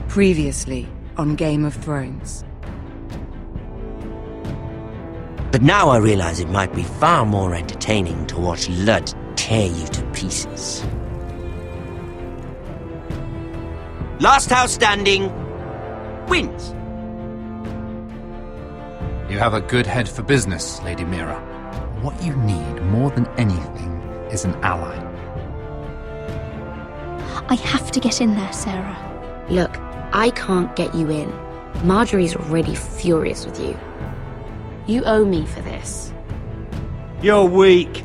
Previously on Game of Thrones. But now I realize it might be far more entertaining to watch Ludd tear you to pieces. Last house standing wins. You have a good head for business, Lady Mira. What you need more than anything is an ally. I have to get in there, Sarah. Look, I can't get you in. Marjorie's already furious with you. You owe me for this. You're weak.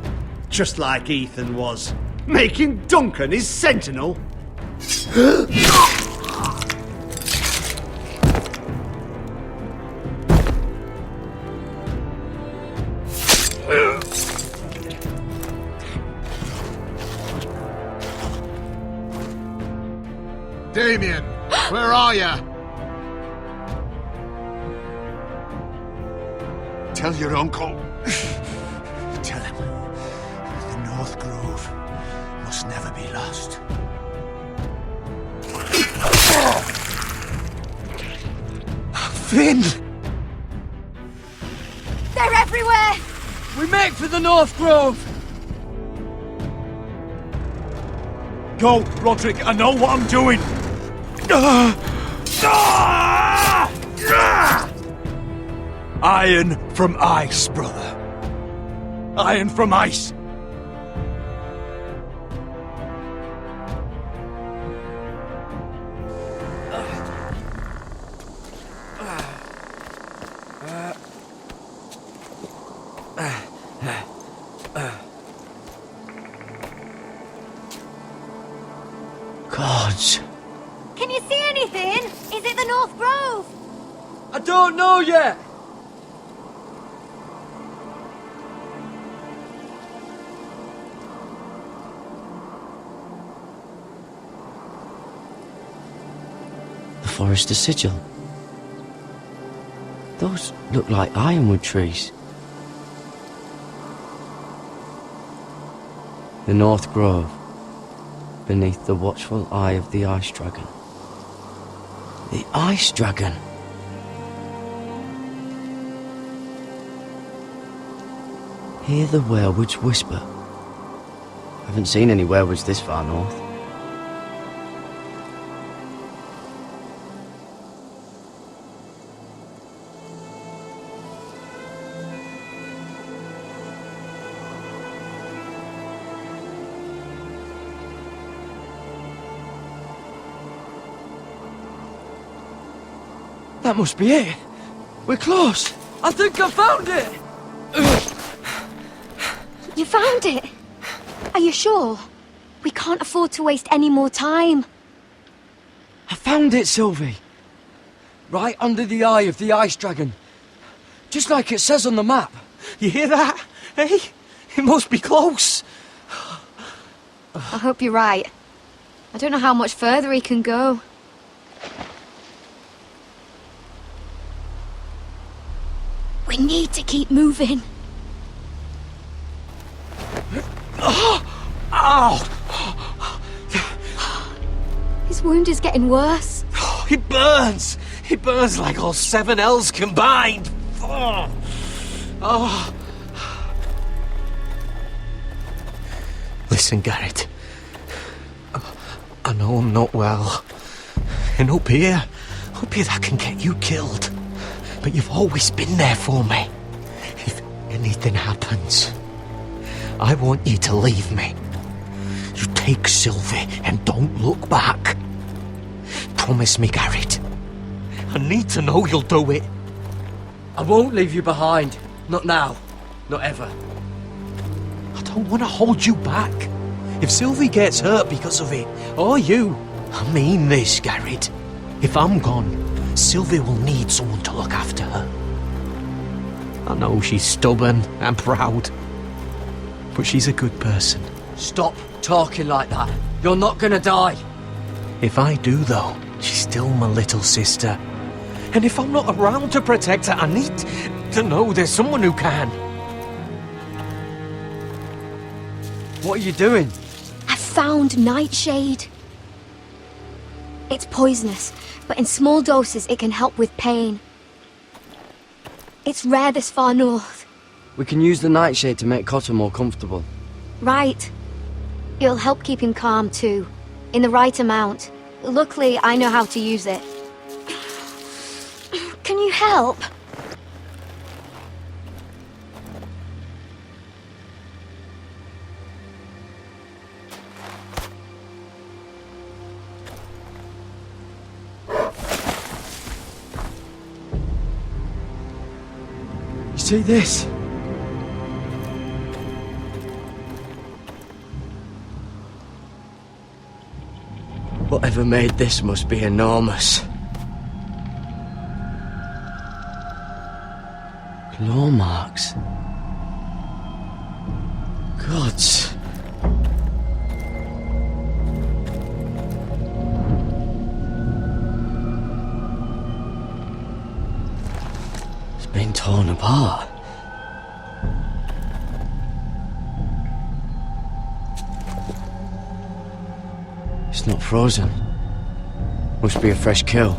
Just like Ethan was. Making Duncan his sentinel. Damien, where are ya? Tell your uncle. Tell him the North Grove must never be lost. Finn! They're everywhere! We make for the North Grove! Go, Roderick, I know what I'm doing. Iron from ice, brother. Iron from ice. Gods. Can you see anything? Is it the North Grove? I don't know yet! The Forester Sigil. Those look like ironwood trees. The North Grove, beneath the watchful eye of the Ice Dragon. The Ice Dragon! Hear the werewoods whisper. Haven't seen any werewoods this far north. That must be it. We're close. I think I found it. You found it? Are you sure? We can't afford to waste any more time. I found it, Sylvie. Right under the eye of the Ice Dragon. Just like it says on the map. You hear that? Hey? It must be close. I hope you're right. I don't know how much further he can go. We need to keep moving. Ow! His wound is getting worse. It burns! It burns like all 7 L's combined! Oh. Listen, Garrett. I know I'm not well. And up here that can get you killed. But you've always been there for me. If anything happens, I want you to leave me. You take Sylvie and don't look back. Promise me, Garrett. I need to know you'll do it. I won't leave you behind. Not now. Not ever. I don't want to hold you back. If Sylvie gets hurt because of it, or you, I mean this, Garrett. If I'm gone, Sylvie will need someone to look after her. I know she's stubborn and proud, but she's a good person. Stop talking like that. You're not gonna die. If I do, though, she's still my little sister. And if I'm not around to protect her, I need to know there's someone who can. What are you doing? I found Nightshade. It's poisonous, but in small doses it can help with pain. It's rare this far north. We can use the nightshade to make Cotter more comfortable. Right. It'll help keep him calm too, in the right amount. Luckily, I know how to use it. Can you help? You see this? Whatever made this must be enormous. Claw marks. Gods. It's been torn apart. It's not frozen. Must be a fresh kill.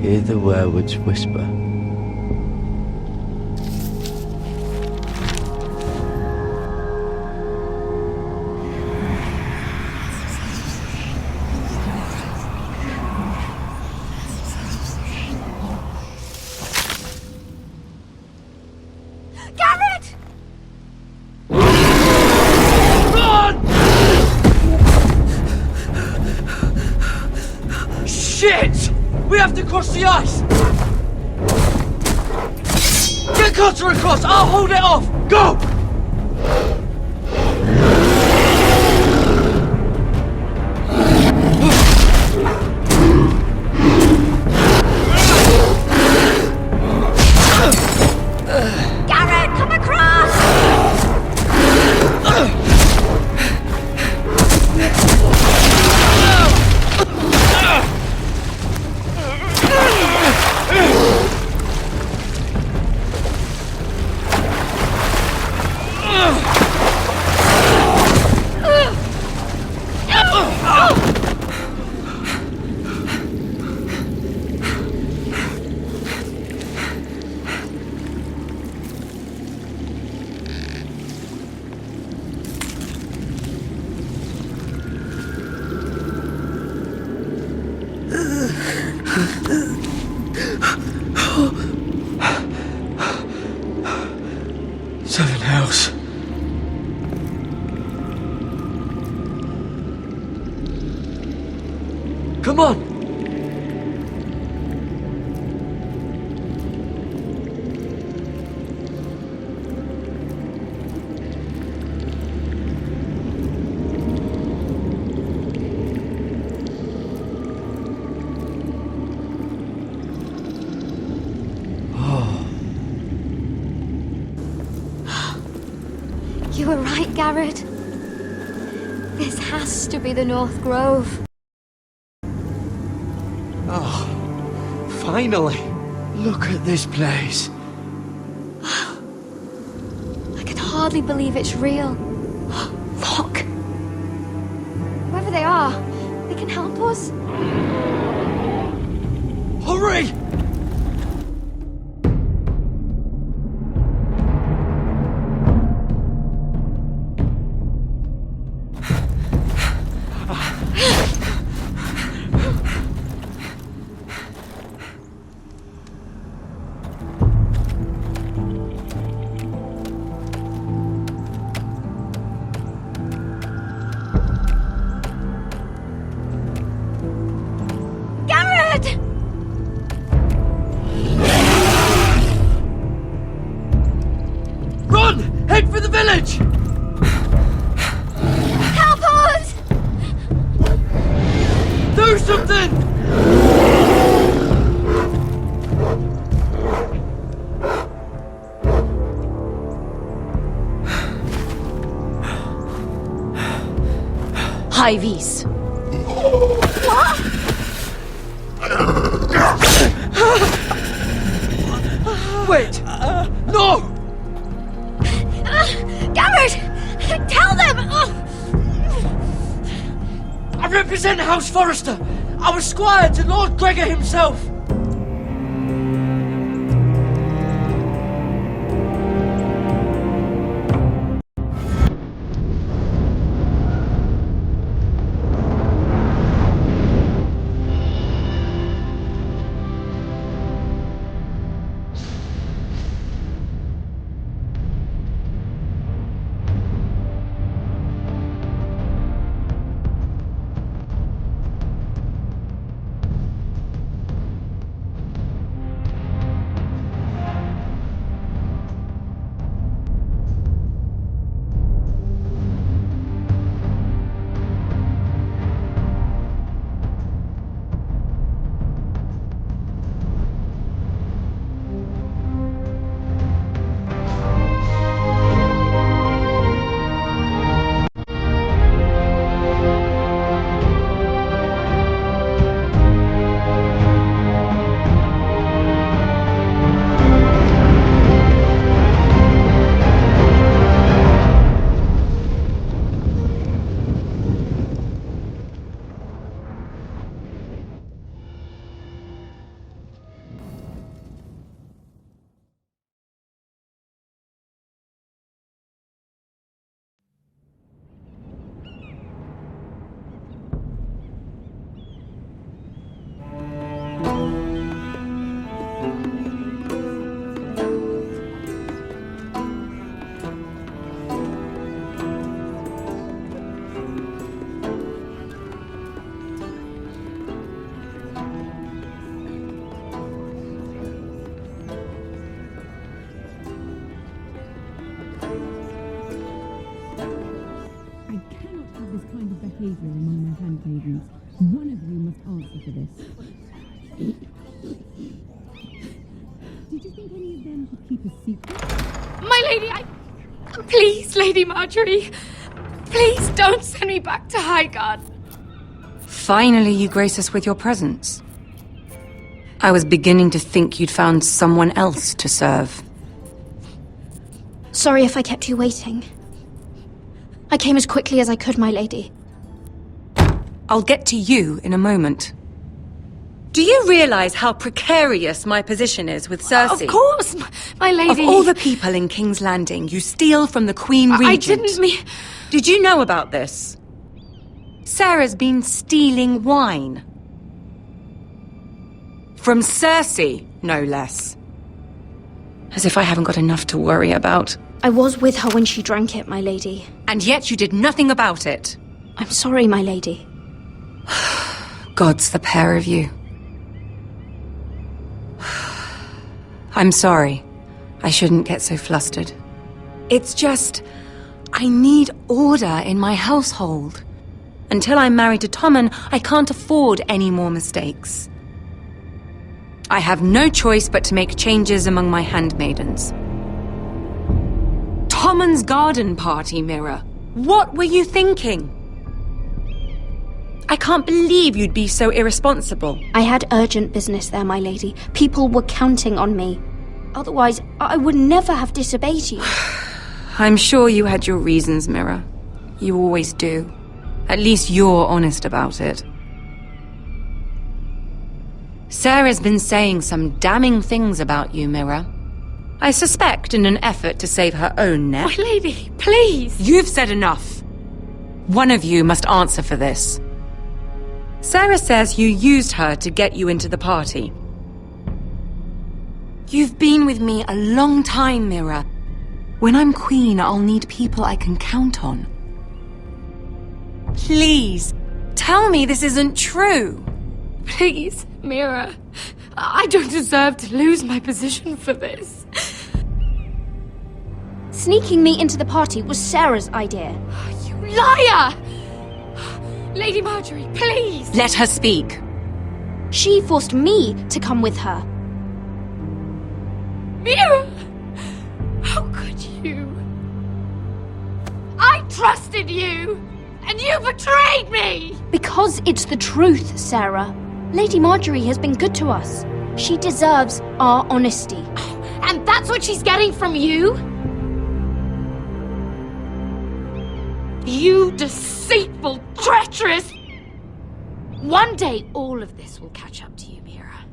Hear the werewolves whisper. Garrett! Shit! We have to cross the ice! Get Cotter across! I'll hold it off! Go! Garrett, come across! Seven hells. Come on! You were right, Garrett. This has to be the North Grove. Finally! Look at this place. I can hardly believe it's real. Look! Whoever they are, they can help us. Hurry! Garrett! Run! Head for the village! Help us! Do something! Highvis. Wait! No! Stenhouse Forrester, our squire to Lord Gregor himself. behavior among my handmaidens. One of you must answer for this. Did you think any of them could keep a secret? My lady, Please, Lady Marjorie. Please don't send me back to Highgarden. Finally, you grace us with your presence. I was beginning to think you'd found someone else to serve. Sorry if I kept you waiting. I came as quickly as I could, my lady. I'll get to you in a moment. Do you realize how precarious my position is with Cersei? Of course, my lady. Of all the people in King's Landing, you steal from the Queen Regent. I didn't mean... Did you know about this? Sarah's been stealing wine. From Cersei, no less. As if I haven't got enough to worry about. I was with her when she drank it, my lady. And yet you did nothing about it. I'm sorry, my lady. Gods, the pair of you. I'm sorry. I shouldn't get so flustered. It's just... I need order in my household. Until I'm married to Tommen, I can't afford any more mistakes. I have no choice but to make changes among my handmaidens. Tommen's garden party, Mira. What were you thinking? I can't believe you'd be so irresponsible. I had urgent business there, my lady. People were counting on me. Otherwise, I would never have disobeyed you. I'm sure you had your reasons, Mira. You always do. At least you're honest about it. Sarah's been saying some damning things about you, Mira. I suspect in an effort to save her own neck. My lady, please! You've said enough. One of you must answer for this. Sarah says you used her to get you into the party. You've been with me a long time, Mira. When I'm queen, I'll need people I can count on. Please, tell me this isn't true. Please, Mira. I don't deserve to lose my position for this. Sneaking me into the party was Sarah's idea. You liar! Lady Marjorie, please! Let her speak. She forced me to come with her. Mira! How could you? I trusted you! And you betrayed me! Because it's the truth, Sarah. Lady Marjorie has been good to us. She deserves our honesty. And that's what she's getting from you? You deceitful, treacherous... One day, all of this will catch up to you, Mira.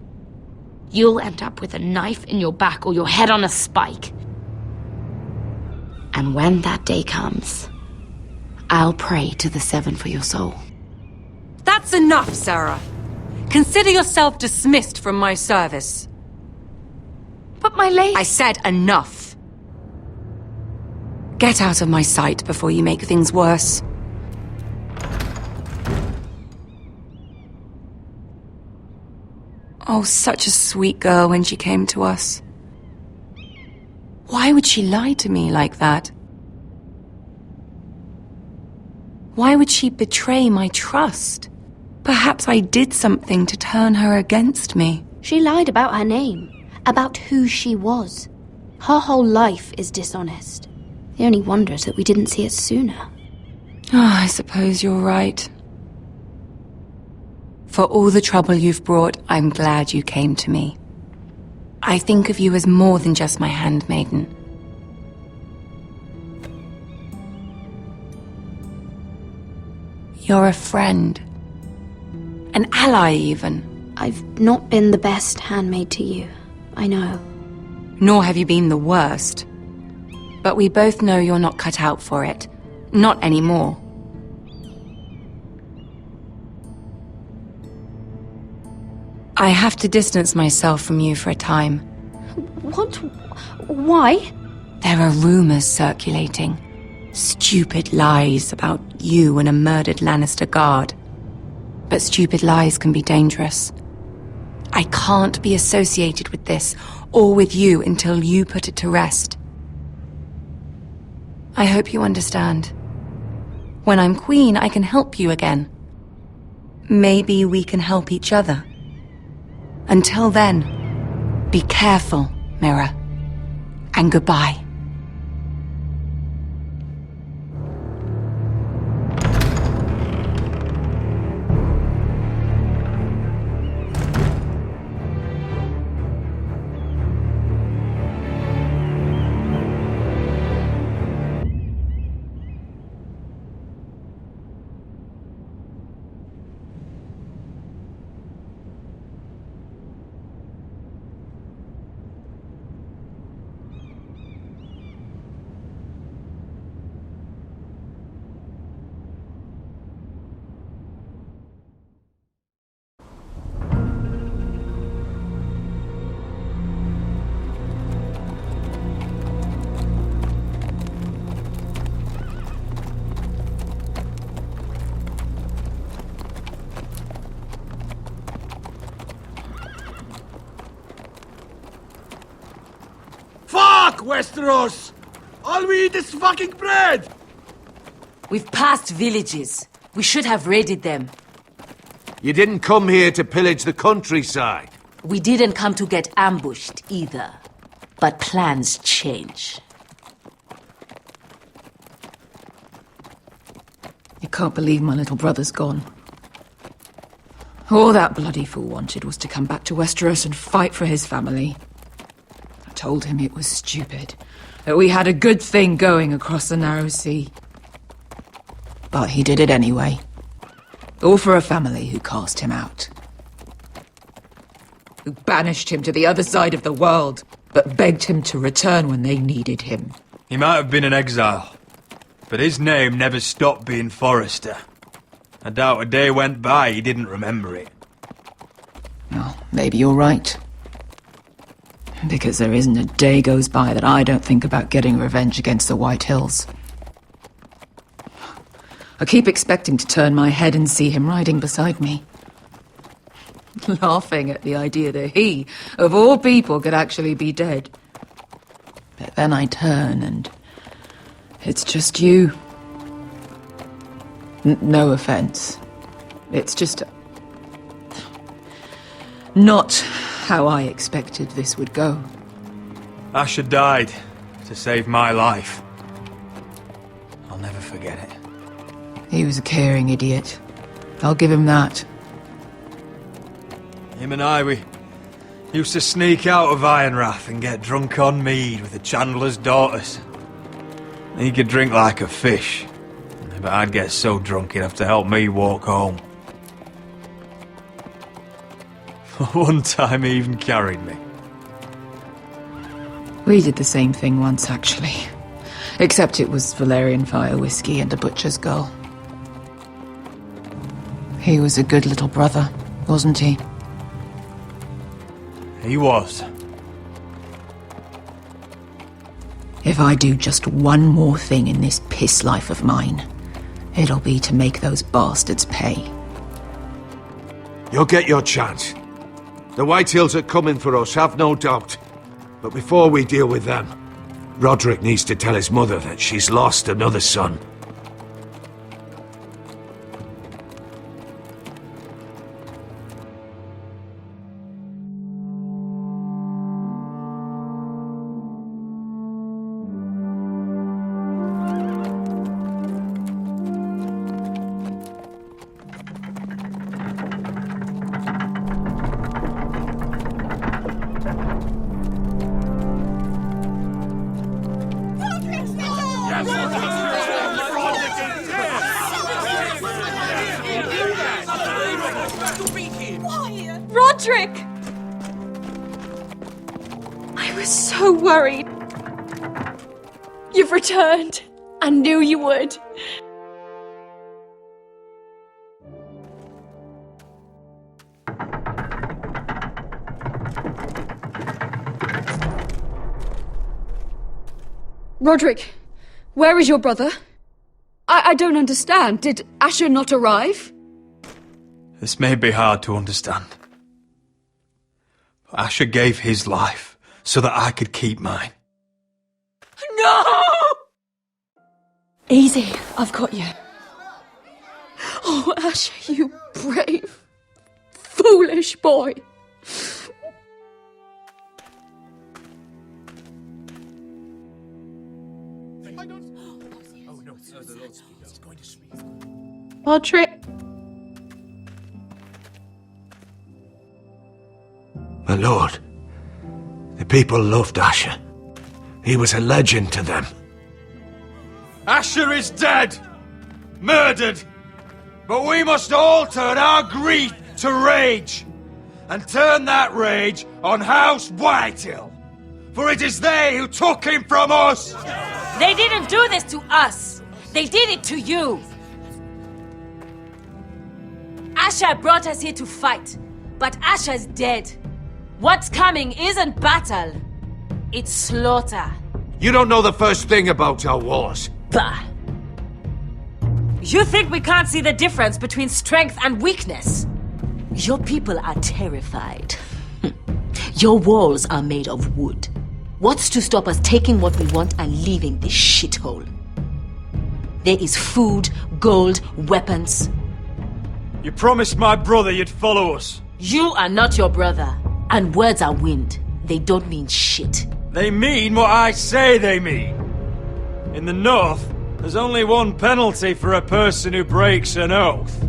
You'll end up with a knife in your back or your head on a spike. And when that day comes, I'll pray to the Seven for your soul. That's enough, Sarah. Consider yourself dismissed from my service. But my lady... I said enough. Get out of my sight before you make things worse. Oh, such a sweet girl when she came to us. Why would she lie to me like that? Why would she betray my trust? Perhaps I did something to turn her against me. She lied about her name, about who she was. Her whole life is dishonest. The only wonder is that we didn't see it sooner. Oh, I suppose you're right. For all the trouble you've brought, I'm glad you came to me. I think of you as more than just my handmaiden. You're a friend. An ally, even. I've not been the best handmaid to you, I know. Nor have you been the worst. But we both know you're not cut out for it. Not anymore. I have to distance myself from you for a time. What? Why? There are rumors circulating. Stupid lies about you and a murdered Lannister guard. But stupid lies can be dangerous. I can't be associated with this, or with you, until you put it to rest. I hope you understand. When I'm queen, I can help you again. Maybe we can help each other. Until then, be careful, Mira. And goodbye. Fuck Westeros! All we eat is fucking bread! We've passed villages. We should have raided them. You didn't come here to pillage the countryside. We didn't come to get ambushed either. But plans change. I can't believe my little brother's gone. All that bloody fool wanted was to come back to Westeros and fight for his family. I told him it was stupid, that we had a good thing going across the narrow sea. But he did it anyway. All for a family who cast him out. Who banished him to the other side of the world, but begged him to return when they needed him. He might have been an exile, but his name never stopped being Forrester. I doubt a day went by he didn't remember it. Well, maybe you're right. Because there isn't a day goes by that I don't think about getting revenge against the White Hills. I keep expecting to turn my head and see him riding beside me. Laughing at the idea that he, of all people, could actually be dead. But then I turn and it's just you. No offense. It's just not how I expected this would go. Asher died to save my life. I'll never forget it. He was a caring idiot. I'll give him that. Him and I, we used to sneak out of Ironrath and get drunk on mead with the Chandler's daughters. He could drink like a fish, but I'd get so drunk he'd have to help me walk home. One time he even carried me. We did the same thing once, actually. Except it was Valerian fire whiskey and a butcher's girl. He was a good little brother, wasn't he? He was. If I do just one more thing in this piss life of mine, it'll be to make those bastards pay. You'll get your chance. The Whitehills are coming for us, have no doubt. But before we deal with them, Roderick needs to tell his mother that she's lost another son. Roderick! I was so worried. You've returned. I knew you would. Roderick, where is your brother? I don't understand. Did Asher not arrive? This may be hard to understand. But Asher gave his life so that I could keep mine. No! Easy, I've got you. Oh, Asher, you brave, foolish boy. Roderick. My lord, the people loved Asher. He was a legend to them. Asher is dead! Murdered! But we must all turn our grief to rage! And turn that rage on House Whitehill! For it is they who took him from us! They didn't do this to us! They did it to you! Asher brought us here to fight, but Asher's dead. What's coming isn't battle, it's slaughter. You don't know the first thing about our wars. Bah! You think we can't see the difference between strength and weakness? Your people are terrified. Your walls are made of wood. What's to stop us taking what we want and leaving this shithole? There is food, gold, weapons. You promised my brother you'd follow us. You are not your brother. And words are wind. They don't mean shit. They mean what I say they mean. In the North, there's only one penalty for a person who breaks an oath.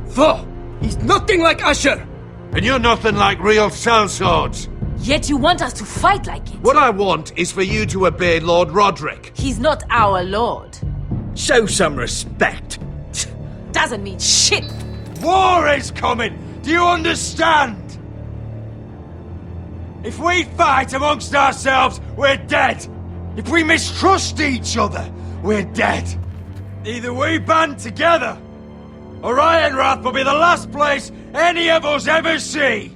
Though, he's nothing like Asher! And you're nothing like real sellswords. Yet you want us to fight like it. What I want is for you to obey Lord Roderick. He's not our lord. Show some respect. Doesn't mean shit. War is coming! Do you understand? If we fight amongst ourselves, we're dead. If we mistrust each other, we're dead. Either we band together, or Ironrath will be the last place any of us ever see.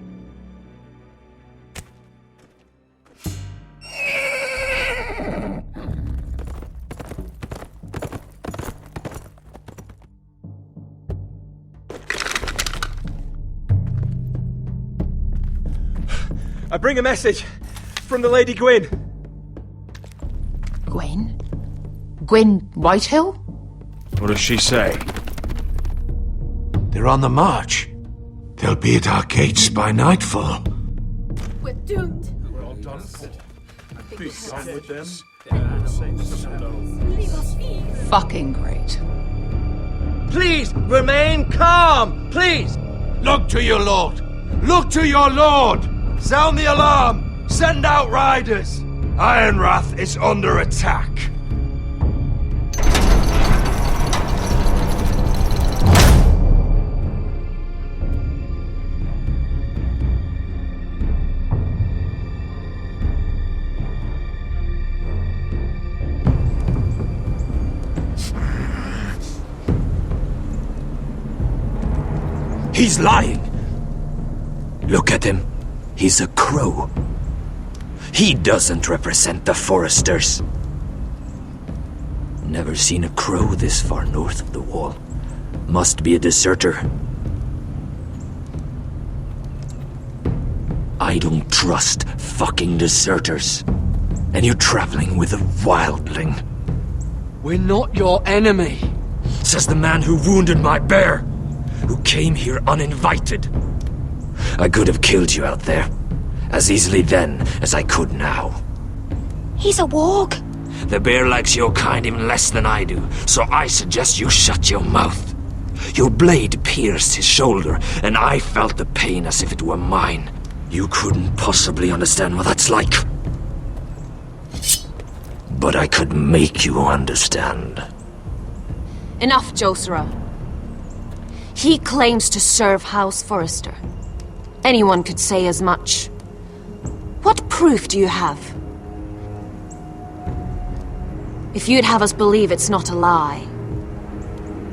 I bring a message from the Lady Gwyn. Gwyn? Gwyn Whitehill? What does she say? They're on the march. They'll be at our gates by nightfall. We're doomed. We're all done for. Peace with them. Fucking great. Please, remain calm, please! Look to your lord! Look to your lord! Sound the alarm! Send out riders! Ironrath is under attack. He's lying. Look at him. He's a crow. He doesn't represent the Foresters. Never seen a crow this far north of the wall. Must be a deserter. I don't trust fucking deserters. And you're traveling with a wildling. We're not your enemy. Says the man who wounded my bear, who came here uninvited. I could have killed you out there, as easily then as I could now. He's a warg. The bear likes your kind even less than I do, so I suggest you shut your mouth. Your blade pierced his shoulder, and I felt the pain as if it were mine. You couldn't possibly understand what that's like. But I could make you understand. Enough, Josera. He claims to serve House Forrester. Anyone could say as much. What proof do you have? If you'd have us believe it's not a lie.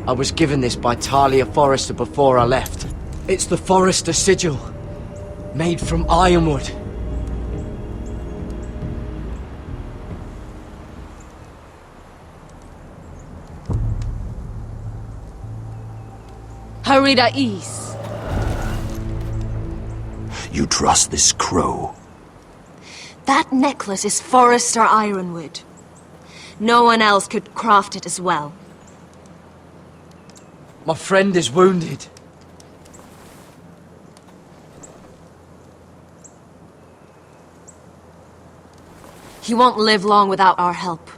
I was given this by Talia Forrester before I left. It's the Forrester sigil, made from ironwood. Harida East. You trust this crow? That necklace is Forrester ironwood. No one else could craft it as well. My friend is wounded. He won't live long without our help.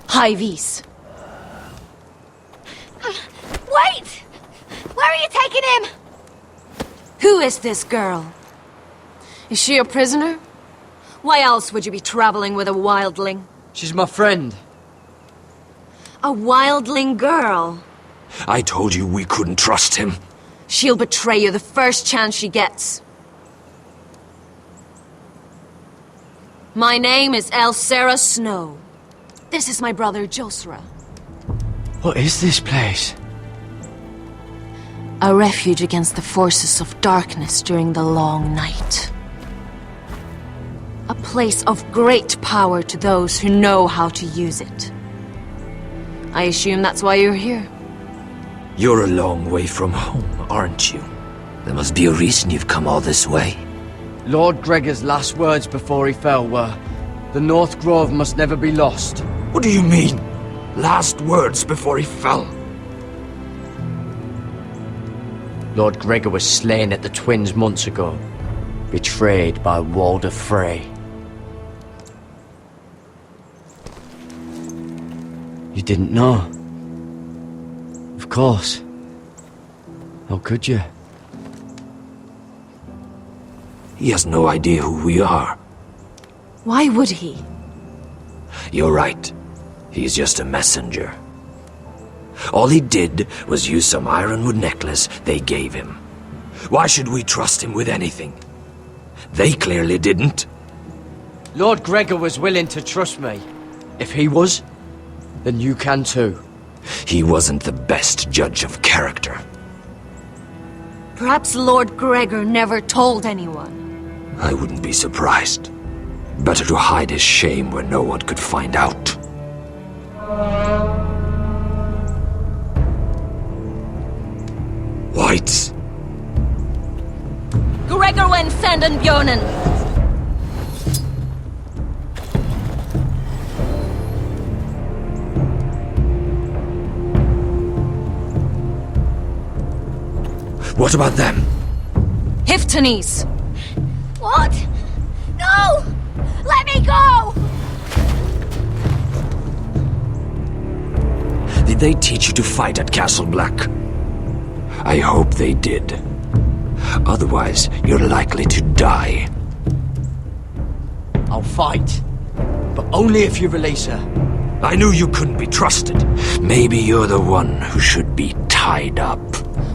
High Vis. Wait! Where are you taking him? Who is this girl? Is she a prisoner? Why else would you be traveling with a wildling? She's my friend. A wildling girl? I told you we couldn't trust him. She'll betray you the first chance she gets. My name is Elsera Snow. This is my brother Josera. What is this place? A refuge against the forces of darkness during the long night. A place of great power to those who know how to use it. I assume that's why you're here. You're a long way from home, aren't you? There must be a reason you've come all this way. Lord Gregor's last words before he fell were, "The North Grove must never be lost." What do you mean? Last words before he fell? Lord Gregor was slain at the Twins months ago, betrayed by Walder Frey. You didn't know? Of course. How could you? He has no idea who we are. Why would he? You're right. He's just a messenger. All he did was use some ironwood necklace they gave him. Why should we trust him with anything? They clearly didn't. Lord Gregor was willing to trust me. If he was, then you can too. He wasn't the best judge of character. Perhaps Lord Gregor never told anyone. I wouldn't be surprised. Better to hide his shame where no one could find out. Whites. Gregor wen senden Björnen. What about them? Hiftanes. What? No! Let me go! Did they teach you to fight at Castle Black? I hope they did. Otherwise, you're likely to die. I'll fight. But only if you release her. I knew you couldn't be trusted. Maybe you're the one who should be tied up.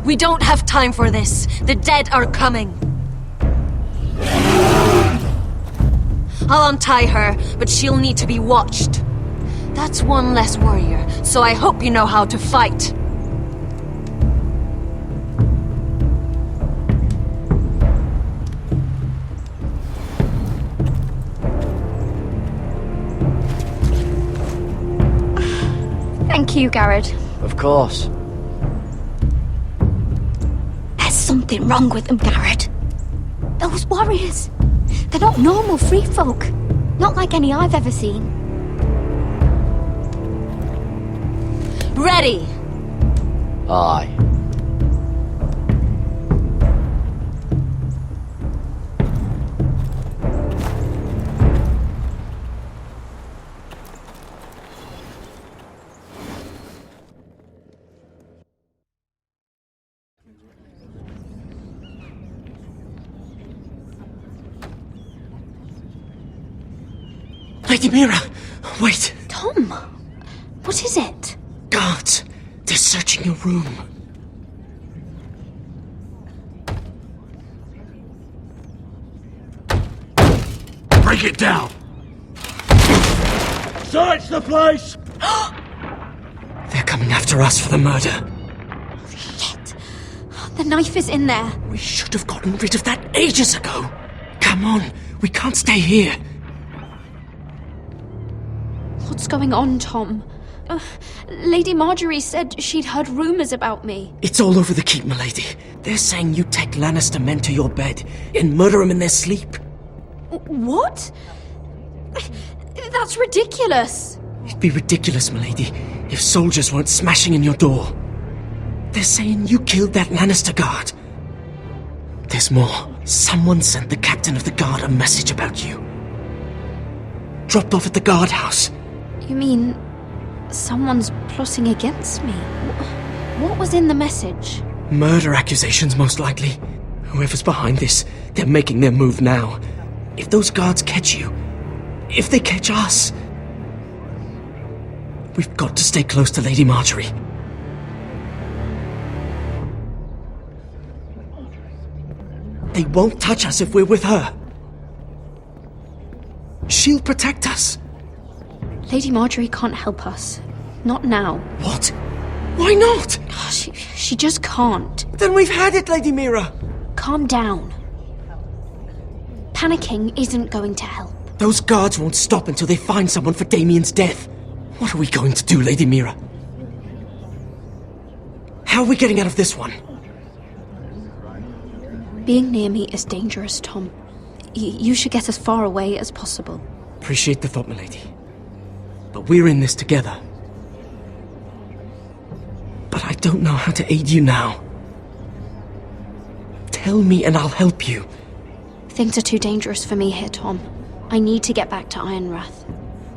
We don't have time for this. The dead are coming. I'll untie her, but she'll need to be watched. That's one less warrior, so I hope you know how to fight. you, Garrett. Of course. There's something wrong with them, Garrett. Those warriors. They're not normal free folk. Not like any I've ever seen. Ready! Aye. Lady Mira, wait. Tom, what is it? Guards, they're searching your room. Break it down! Search the place! They're coming after us for the murder. Shit. The knife is in there. We should have gotten rid of that ages ago. Come on, we can't stay here. What's going on, Tom? Lady Marjorie said she'd heard rumours about me. It's all over the keep, milady. They're saying you take Lannister men to your bed and murder them in their sleep. What? That's ridiculous. It'd be ridiculous, milady, if soldiers weren't smashing in your door. They're saying you killed that Lannister guard. There's more. Someone sent the captain of the guard a message about you. Dropped off at the guardhouse. You mean someone's plotting against me? What was in the message? Murder accusations, most likely. Whoever's behind this, they're making their move now. If those guards catch you, if they catch us, we've got to stay close to Lady Marjorie. They won't touch us if we're with her. She'll protect us. Lady Marjorie can't help us. Not now. What? Why not? She just can't. Then we've had it, Lady Mira. Calm down. Panicking isn't going to help. Those guards won't stop until they find someone for Damien's death. What are we going to do, Lady Mira? How are we getting out of this one? Being near me is dangerous, Tom. You should get as far away as possible. Appreciate the thought, milady. But we're in this together. But I don't know how to aid you now. Tell me and I'll help you. Things are too dangerous for me here, Tom. I need to get back to Ironrath.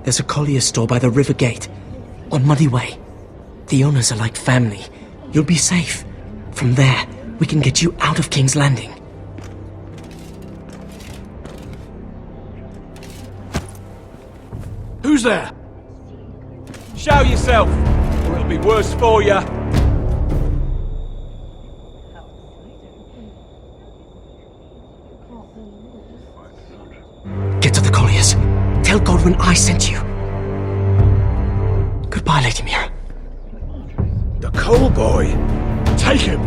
There's a collier store by the river gate, on Muddy Way. The owners are like family. You'll be safe. From there, we can get you out of King's Landing. Who's there? Show yourself, or it'll be worse for you. Get to the colliers. Tell Godwyn I sent you. Goodbye, Lady Mira. The Coal Boy? Take him!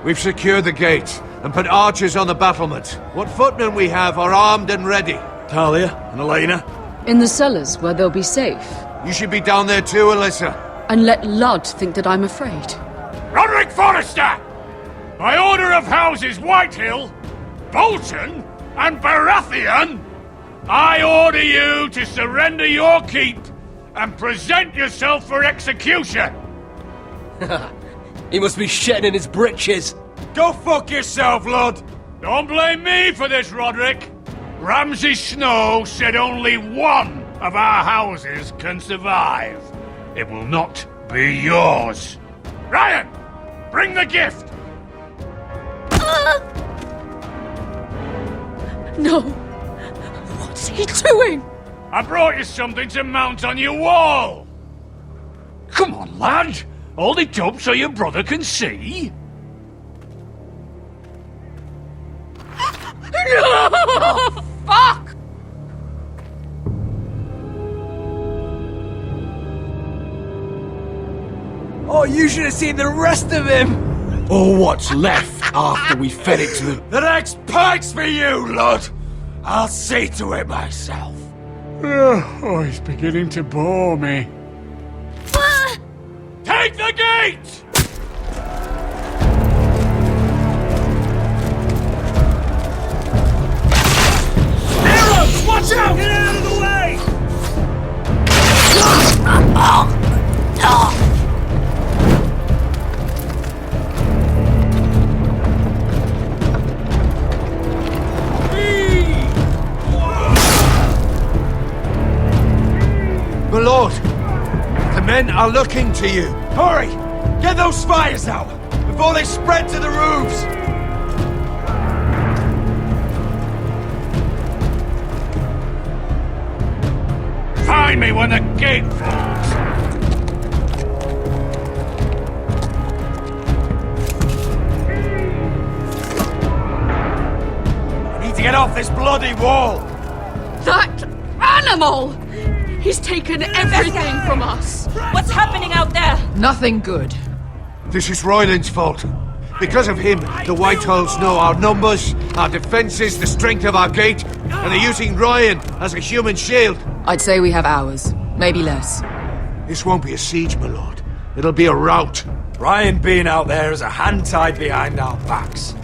We've secured the gate and put archers on the battlement. What footmen we have are armed and ready. Talia and Elena? In the cellars, where they'll be safe. You should be down there too, Alyssa. And let Ludd think that I'm afraid. Roderick Forrester! By order of Houses Whitehill, Bolton and Baratheon? I order you to surrender your keep and present yourself for execution! He must be shitting in his britches. Go fuck yourself, lad! Don't blame me for this, Roderick! Ramsay Snow said only one of our houses can survive. It will not be yours. Ryan, bring the gift! No. What's he doing? I brought you something to mount on your wall. Come on, lad. Hold it up so your brother can see. No! Fuck! Oh, you should have seen the rest of him! Or what's left after we fed it to the next pike's for you, lad! I'll see to it myself. Oh, he's beginning to bore me. Take the gate! Arrows! Watch out! Get out of the way! My lord, the men are looking to you. Hurry! Get those fires out before they spread to the roofs! Find me when the gate falls! I need to get off this bloody wall! That animal! He's taken everything from us! What's happening out there? Nothing good. This is Royland's fault. Because of him, the Whitehills know our numbers, our defences, the strength of our gate, and they're using Ryan as a human shield. I'd say we have hours, maybe less. This won't be a siege, my lord. It'll be a rout. Ryan being out there is a hand tied behind our backs.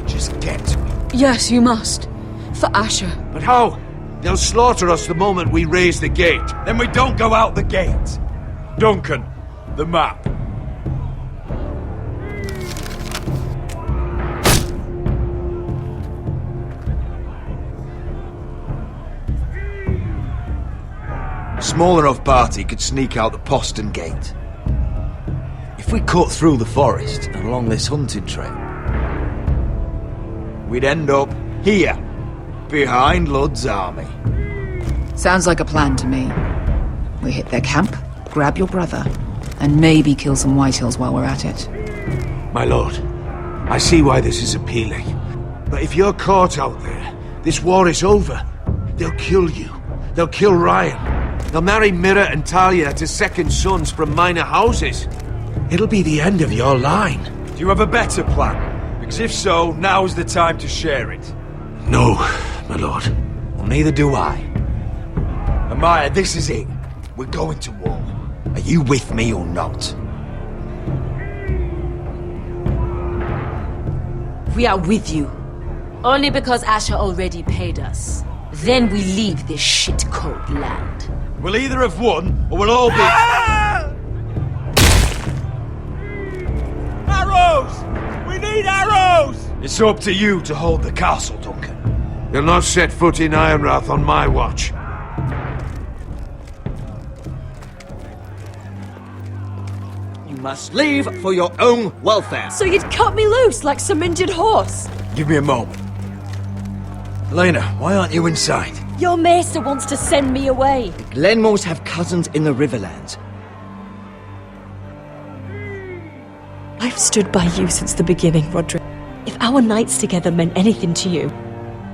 Just get to me. Yes, you must. For Asher. But how? They'll slaughter us the moment we raise the gate. Then we don't go out the gate. Duncan, the map. Small enough party could sneak out the postern gate. If we cut through the forest and along this hunting trail, we'd end up here, behind Lud's army. Sounds like a plan to me. We hit their camp, grab your brother, and maybe kill some Whitehills while we're at it. My lord, I see why this is appealing. But if you're caught out there, this war is over. They'll kill you. They'll kill Ryan. They'll marry Mira and Talia to second sons from minor houses. It'll be the end of your line. Do you have a better plan? Because if so, now's the time to share it. No, my lord. Well, neither do I. Amaya, this is it. We're going to war. Are you with me or not? We are with you. Only because Asher already paid us. Then we leave this shit-cold land. We'll either have won, or we'll all be... Arrows! We need arrows! It's up to you to hold the castle, Duncan. They'll not set foot in Ironrath on my watch. You must leave for your own welfare. So you'd cut me loose like some injured horse? Give me a moment. Elena, why aren't you inside? Your maester wants to send me away. The Glenmores have cousins in the Riverlands. I've stood by you since the beginning, Roderick. If our nights together meant anything to you,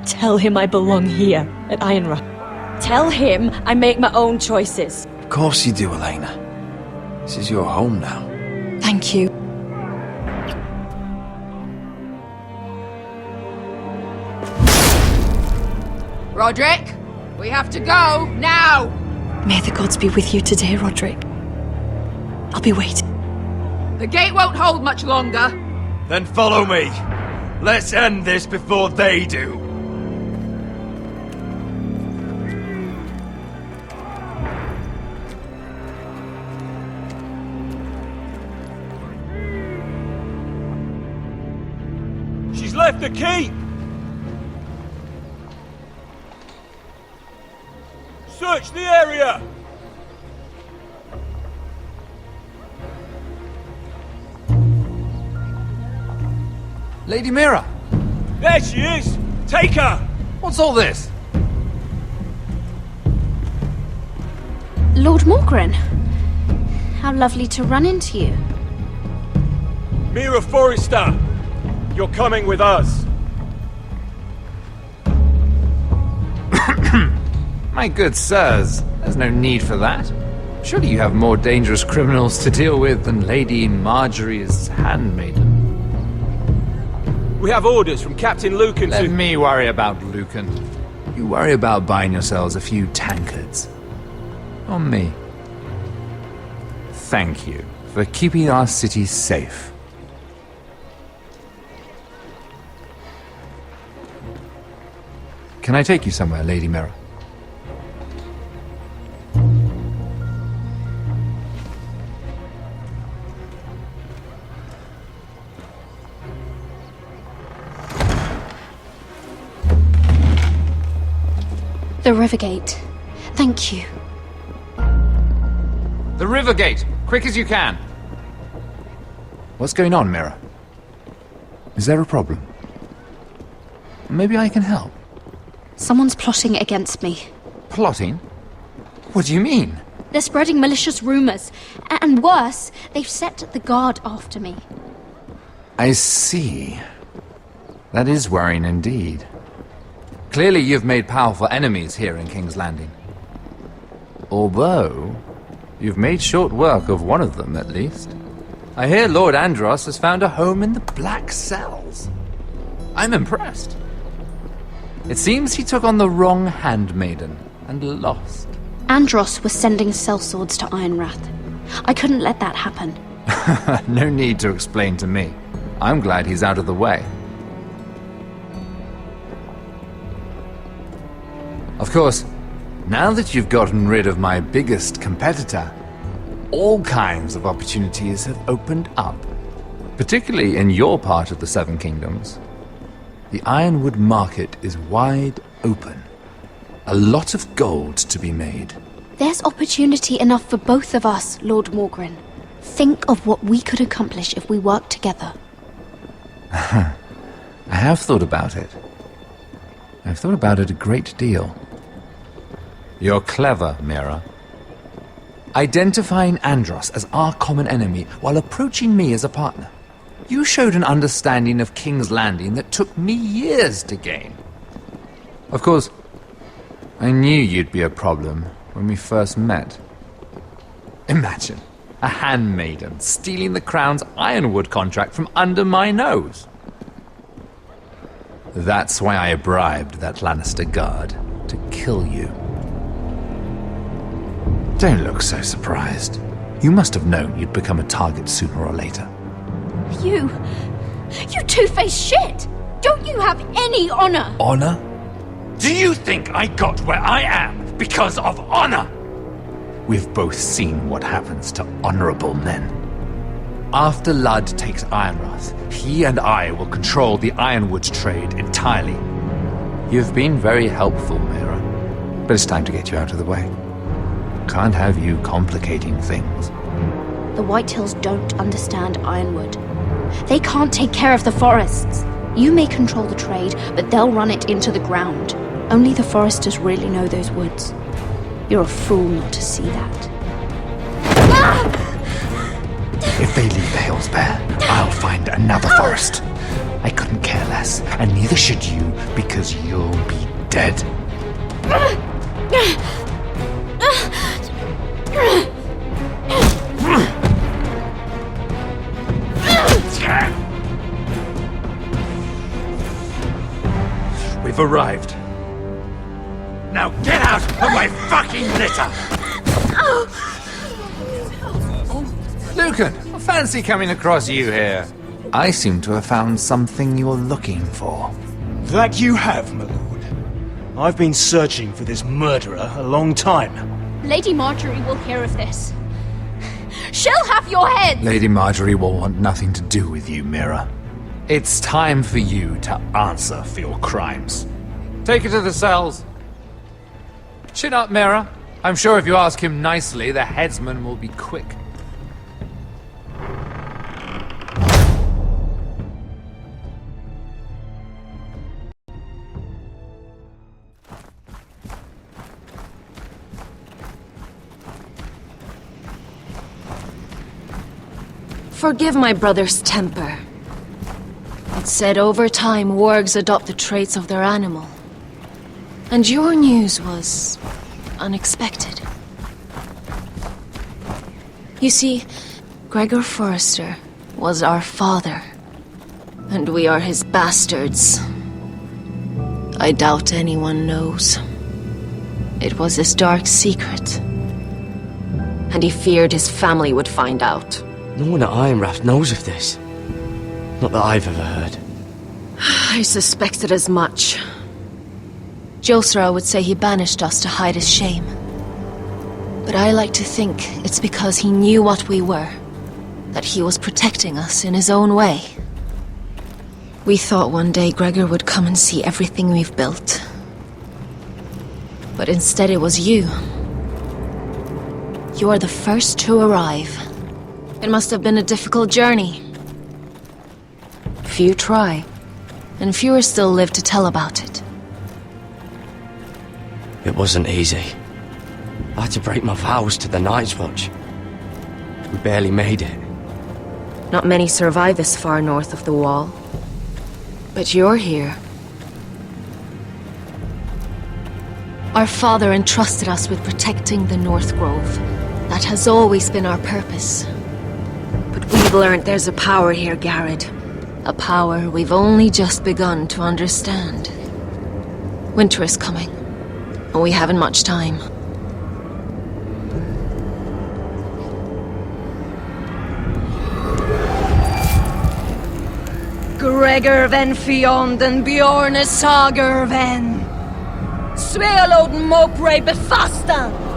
tell him I belong here at Ironrath. Tell him I make my own choices. Of course you do, Elena. This is your home now. Thank you. Roderick, we have to go, now! May the gods be with you today, Roderick. I'll be waiting. The gate won't hold much longer. Then follow me. Let's end this before they do. She's left the keep! Search the area! Lady Mira! There she is! Take her! What's all this? Lord Morgren, how lovely to run into you. Mira Forrester! You're coming with us! My good sirs, there's no need for that. Surely you have more dangerous criminals to deal with than Lady Marjorie's handmaiden. We have orders from Captain Lucan Let to... me worry about Lucan. You worry about buying yourselves a few tankards. On me. Thank you for keeping our city safe. Can I take you somewhere, Lady Mira? The Rivergate. Thank you. The Rivergate! Quick as you can! What's going on, Mira? Is there a problem? Maybe I can help. Someone's plotting against me. Plotting? What do you mean? They're spreading malicious rumors. And worse, they've set the guard after me. I see. That is worrying indeed. Clearly you've made powerful enemies here in King's Landing. Although, you've made short work of one of them, at least. I hear Lord Andros has found a home in the Black Cells. I'm impressed. It seems he took on the wrong handmaiden and lost. Andros was sending sellswords to Ironrath. I couldn't let that happen. No need to explain to me. I'm glad he's out of the way. Of course, now that you've gotten rid of my biggest competitor, all kinds of opportunities have opened up. Particularly in your part of the Seven Kingdoms. The Ironwood market is wide open. A lot of gold to be made. There's opportunity enough for both of us, Lord Morgren. Think of what we could accomplish if we worked together. I have thought about it. I've thought about it a great deal. You're clever, Mira. Identifying Andros as our common enemy while approaching me as a partner. You showed an understanding of King's Landing that took me years to gain. Of course, I knew you'd be a problem when we first met. Imagine a handmaiden stealing the Crown's Ironwood contract from under my nose. That's why I bribed that Lannister guard to kill you. Don't look so surprised. You must have known you'd become a target sooner or later. You two-faced shit! Don't you have any honor? Honor? Do you think I got where I am because of honor? We've both seen what happens to honorable men. After Ludd takes Ironrath, he and I will control the Ironwood trade entirely. You've been very helpful, Mira, but it's time to get you out of the way. Can't have you complicating things. The Whitehills don't understand Ironwood. They can't take care of the forests. You may control the trade, but they'll run it into the ground. Only the foresters really know those woods. You're a fool not to see that. If they leave the hills bare, I'll find another forest. I couldn't care less, and neither should you, because you'll be dead. We've arrived. Now get out of my fucking litter! Lucan, I fancy coming across you here. I seem to have found something you're looking for. That you have, my lord. I've been searching for this murderer a long time. Lady Marjorie will hear of this. She'll have your head! Lady Marjorie will want nothing to do with you, Mira. It's time for you to answer for your crimes. Take her to the cells. Chin up, Mira. I'm sure if you ask him nicely, the headsman will be quick. Forgive my brother's temper. It's said over time wargs adopt the traits of their animal. And your news was unexpected. You see, Gregor Forrester was our father, and we are his bastards. I doubt anyone knows. It was his dark secret, and he feared his family would find out. No one at Ironrath knows of this. Not that I've ever heard. I suspected as much. Josra would say he banished us to hide his shame. But I like to think it's because he knew what we were, that he was protecting us in his own way. We thought one day Gregor would come and see everything we've built. But instead it was you. You are the first to arrive. It must have been a difficult journey. Few try, and fewer still live to tell about it. It wasn't easy. I had to break my vows to the Night's Watch. We barely made it. Not many survive this far north of the Wall. But you're here. Our father entrusted us with protecting the North Grove. That has always been our purpose. But we've learned there's a power here, Garrett. A power we've only just begun to understand. Winter is coming, and we haven't much time. Gregor ven Fionden Bjorne Sager ven Svealoden Mopre Befasta.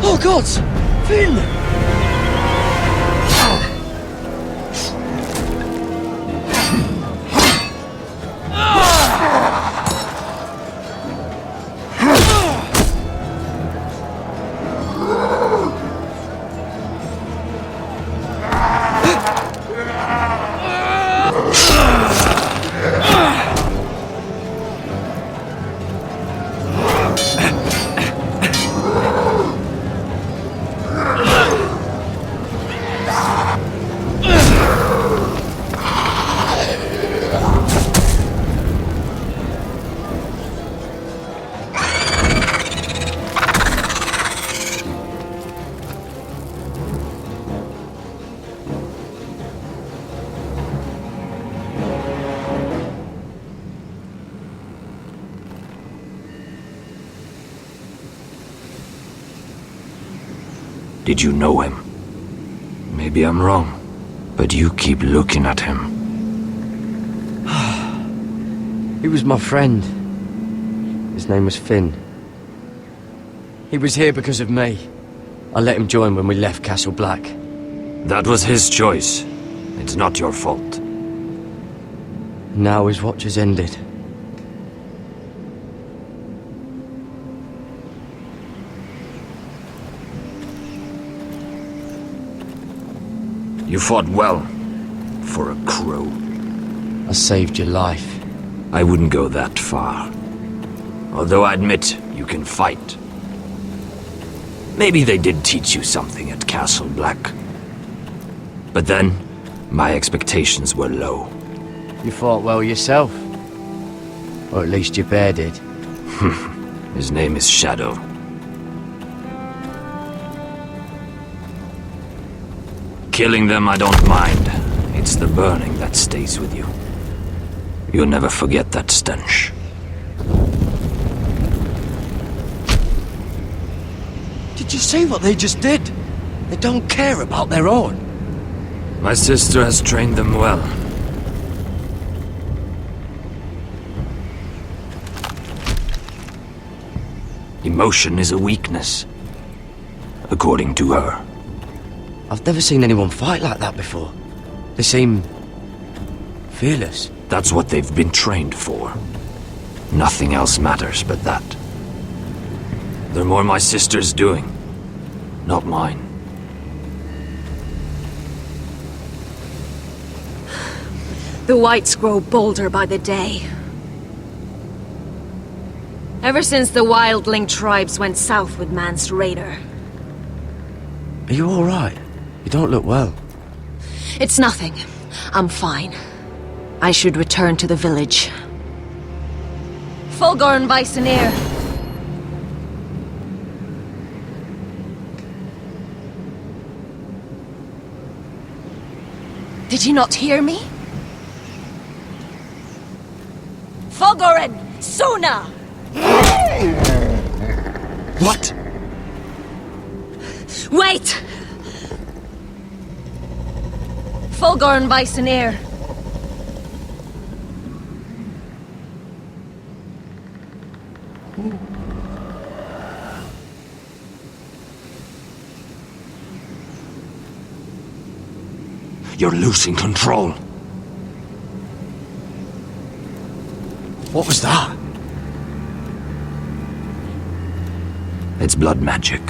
Oh gods! Finn! Did you know him? Maybe I'm wrong, but you keep looking at him. He was my friend. His name was Finn. He was here because of me. I let him join when we left Castle Black. That was his choice. It's not your fault. Now his watch has ended. You fought well, for a crow. I saved your life. I wouldn't go that far. Although I admit, you can fight. Maybe they did teach you something at Castle Black. But then, my expectations were low. You fought well yourself. Or at least your bear did. His name is Shadow. Killing them I don't mind. It's the burning that stays with you. You'll never forget that stench. Did you see what they just did? They don't care about their own. My sister has trained them well. Emotion is a weakness, according to her. I've never seen anyone fight like that before. They seem fearless. That's what they've been trained for. Nothing else matters but that. They're more my sister's doing, not mine. The whites grow bolder by the day. Ever since the wildling tribes went south with Mance Rayder. Are you all right? You don't look well. It's nothing. I'm fine. I should return to the village. Fulgorn Vysenir. Did you not hear me? Fulgorin! Suna! What? Wait! Fulgorn Vysenir. You're losing control. What was that? It's blood magic.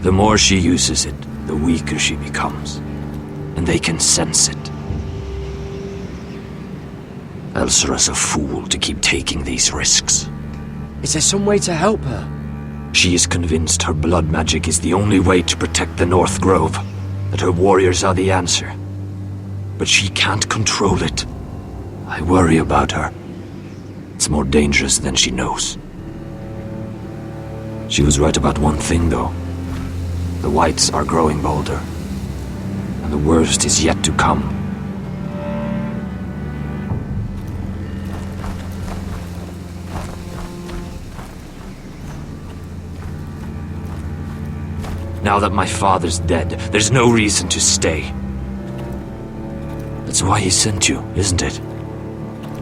The more she uses it, the weaker she becomes. And they can sense it. Elsera's a fool to keep taking these risks. Is there some way to help her? She is convinced her blood magic is the only way to protect the North Grove, that her warriors are the answer. But she can't control it. I worry about her. It's more dangerous than she knows. She was right about one thing, though. The whites are growing bolder. And the worst is yet to come. Now that my father's dead, there's no reason to stay. That's why he sent you, isn't it?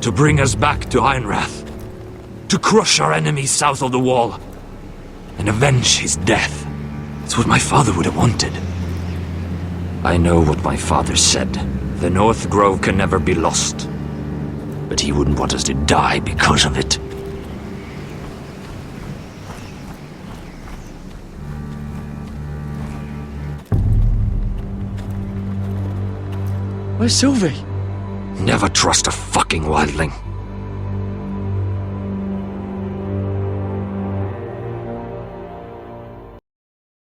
To bring us back to Ironrath. To crush our enemies south of the Wall. And avenge his death. It's what my father would have wanted. I know what my father said. The North Grove can never be lost. But he wouldn't want us to die because of it. Where's Sylvie? Never trust a fucking wildling.